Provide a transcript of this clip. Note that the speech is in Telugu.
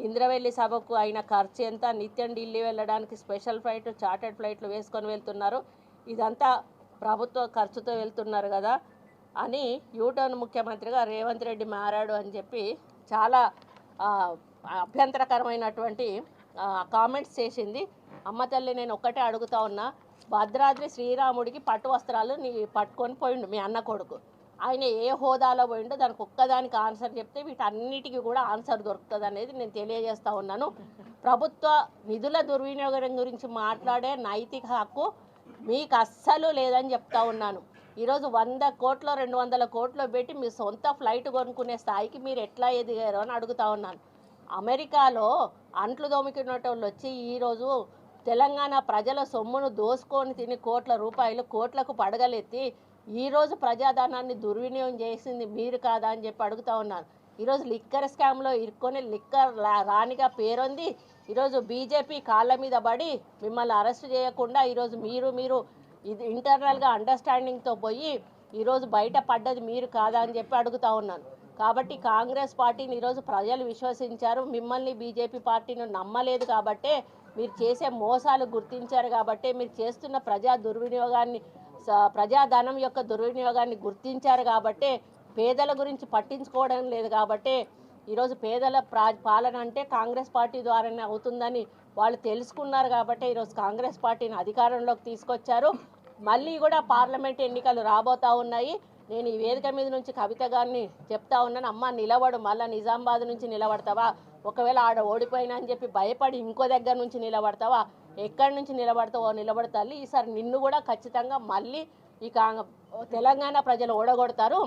ఇంద్రవెల్లి సభకు అయిన ఖర్చు ఎంత, నిత్యం ఢిల్లీ వెళ్ళడానికి స్పెషల్ ఫ్లైట్ చార్టర్డ్ ఫ్లైట్లు వేసుకొని వెళ్తున్నారు, ఇదంతా ప్రభుత్వ ఖర్చుతో వెళ్తున్నారు కదా అని యూటర్న్ ముఖ్యమంత్రిగా రేవంత్ రెడ్డి మారాడు అని చెప్పి చాలా అభ్యంతరకరమైనటువంటి కామెంట్స్ చేసింది. అమ్మ తల్లి, నేను ఒక్కటే అడుగుతా ఉన్నా, భద్రాద్రి శ్రీరాముడికి పట్టు వస్త్రాలు పట్టుకొని పోయిండు మీ అన్న కొడుకు. ఆయన ఏ హోదాలో పోయిండో దానికి ఒక్కదానికి ఆన్సర్ చెప్తే వీటన్నిటికీ కూడా ఆన్సర్ దొరుకుతుంది అనేది నేను తెలియజేస్తూ ఉన్నాను. ప్రభుత్వ నిధుల దుర్వినియోగం గురించి మాట్లాడే నైతిక హక్కు మీకు అస్సలు లేదని చెప్తా ఉన్నాను. ఈరోజు 100 కోట్లు 200 కోట్లు పెట్టి మీ సొంత ఫ్లైట్ కొనుక్కునే స్థాయికి మీరు ఎట్లా ఎదిగారో అని అడుగుతా ఉన్నాను. అమెరికాలో అంట్లు దోమికున్నటోళ్ళు వచ్చి ఈరోజు తెలంగాణ ప్రజల సొమ్మును దోసుకొని తిని కోట్ల రూపాయలు కోట్లకు పడగలెత్తి ఈరోజు ప్రజాధనాన్ని దుర్వినియోగం చేసింది మీరు కాదా అని చెప్పి అడుగుతా ఉన్నాను. ఈరోజు లిక్కర్ స్కామ్లో ఇరుక్కొని లిక్కర్ రాణిగా పేరొంది ఈరోజు బీజేపీ కాళ్ళ మీద పడి మిమ్మల్ని అరెస్ట్ చేయకుండా ఈరోజు మీరు ఇది ఇంటర్నల్గా అండర్స్టాండింగ్తో పోయి ఈరోజు బయట పడ్డది మీరు కాదా అని చెప్పి అడుగుతా ఉన్నాను. కాబట్టి కాంగ్రెస్ పార్టీని ఈరోజు ప్రజలు విశ్వసించారు, మిమ్మల్ని బీజేపీ పార్టీని నమ్మలేదు కాబట్టే, మీరు చేసే మోసాలు గుర్తించారు కాబట్టే, మీరు చేస్తున్న ప్రజాధనం యొక్క దుర్వినియోగాన్ని గుర్తించారు కాబట్టే, పేదల గురించి పట్టించుకోవడం లేదు కాబట్టే ఈరోజు పేదల పాలన అంటే కాంగ్రెస్ పార్టీ ద్వారానే అవుతుందని వాళ్ళు తెలుసుకున్నారు కాబట్టి ఈరోజు కాంగ్రెస్ పార్టీని అధికారంలోకి తీసుకొచ్చారు. మళ్ళీ కూడా పార్లమెంట్ ఎన్నికలు రాబోతూ ఉన్నాయి. నేను ఈ వేదిక మీద నుంచి కవిత గారిని చెప్తా ఉన్నాను, అమ్మ నిలబడు, మళ్ళీ నిజామాబాద్ నుంచి నిలబడతావా, ఒకవేళ ఆడ ఓడిపోయినా అని చెప్పి భయపడి ఇంకో దగ్గర నుంచి నిలబడతావా, ఎక్కడి నుంచి నిలబడతావో నిలబడతాలి. ఈసారి నిన్ను కూడా ఖచ్చితంగా మళ్ళీ ఈ తెలంగాణ ప్రజలు ఓడగొడతారు.